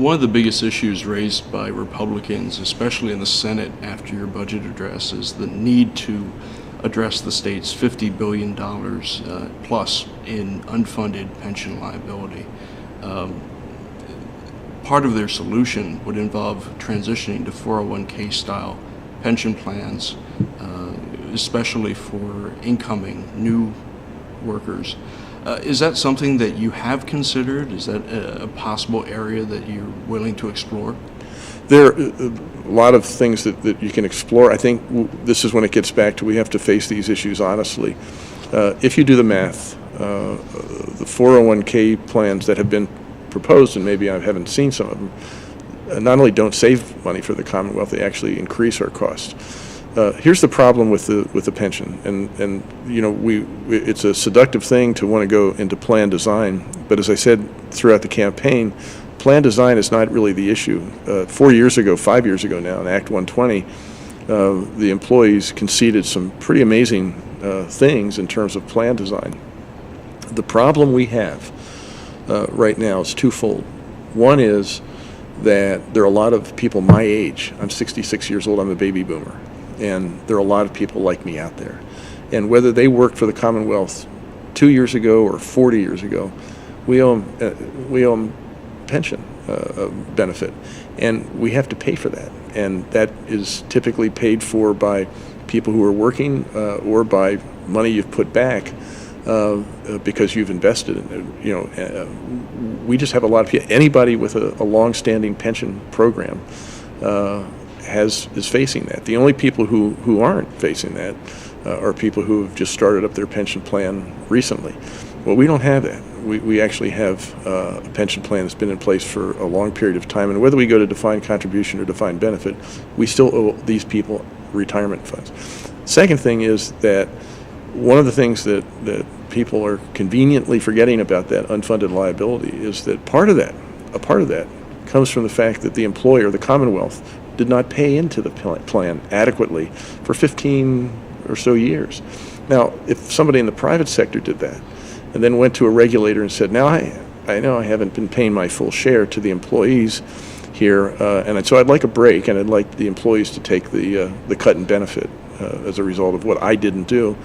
One of the biggest issues raised by Republicans, especially in the Senate after your budget address, is the need to address the state's $50 billion plus in unfunded pension liability. Part of their solution would involve transitioning to 401k style pension plans, especially for incoming new workers. Is that something that you have considered? Is that a possible area that you're willing to explore? There are a lot of things that you can explore. I think this is when it gets back to we have to face these issues honestly. If you do the math, the 401k plans that have been proposed, and maybe I haven't seen some of them, not only don't save money for the Commonwealth, they actually increase our costs. Here's the problem with the pension, and you know it's a seductive thing to want to go into plan design, but as I said throughout the campaign, plan design is not really the issue. 5 years ago now, in Act 120, the employees conceded some pretty amazing things in terms of plan design. The problem we have right now is twofold. One is that there are a lot of people my age. I'm 66 years old, I'm a baby boomer, and there are a lot of people like me out there. And whether they worked for the Commonwealth 2 years ago or 40 years ago, we owe them pension benefit, and we have to pay for that. And that is typically paid for by people who are working or by money you've put back because you've invested in it. You know, we just have a lot of people. Anybody with a long-standing pension program is facing that. The only people who aren't facing that are people who have just started up their pension plan recently. Well, we don't have that. We actually have a pension plan that's been in place for a long period of time, and whether we go to defined contribution or defined benefit, we still owe these people retirement funds. Second thing is that one of the things that people are conveniently forgetting about that unfunded liability is that a part of that comes from the fact that the employer, the Commonwealth, did not pay into the plan adequately for 15 or so years. Now, if somebody in the private sector did that and then went to a regulator and said, now I know I haven't been paying my full share to the employees here, and so I'd like a break, and I'd like the employees to take the cut in benefit as a result of what I didn't do,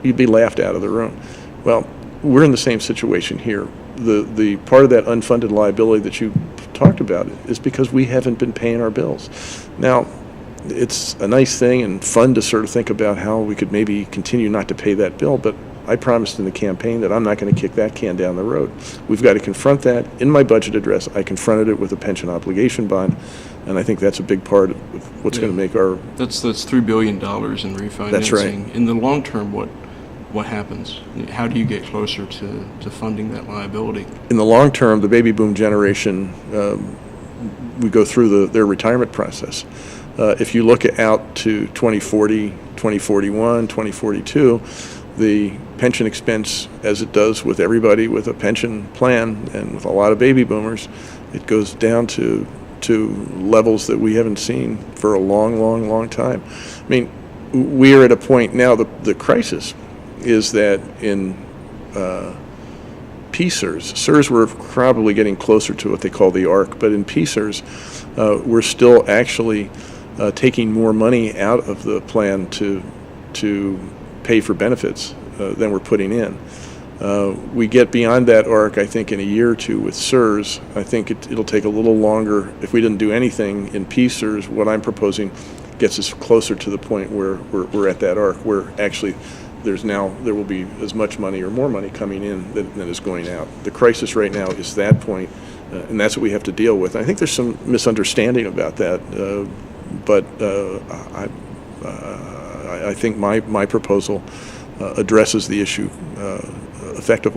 you'd be laughed out of the room. Well, we're in the same situation here. The part of that unfunded liability that you talked about is because we haven't been paying our bills. Now, it's a nice thing and fun to sort of think about how we could maybe continue not to pay that bill, but I promised in the campaign that I'm not going to kick that can down the road. We've got to confront that. In my budget address, I confronted it with a pension obligation bond, and I think that's a big part of what's going to make our... That's $3 billion in refinancing. That's right. In the long term, what happens? How do you get closer to funding that liability? In the long term, the baby boom generation, we go through their retirement process. If you look out to 2040, 2041, 2042, the pension expense, as it does with everybody with a pension plan and with a lot of baby boomers, it goes down to levels that we haven't seen for a long time. I mean, we are at a point now, the crisis is that in PSERS, SERS we're probably getting closer to what they call the ARC, but in PSERS we're still actually taking more money out of the plan to pay for benefits than we're putting in. We get beyond that arc, I think, in a year or two with SERS. I think it'll take a little longer. If we didn't do anything in PSERS, what I'm proposing gets us closer to the point where we're at that arc, where actually there will be as much money or more money coming in than is going out. The crisis right now is that point, and that's what we have to deal with. I think there's some misunderstanding about that, but I think my proposal addresses the issue effectively.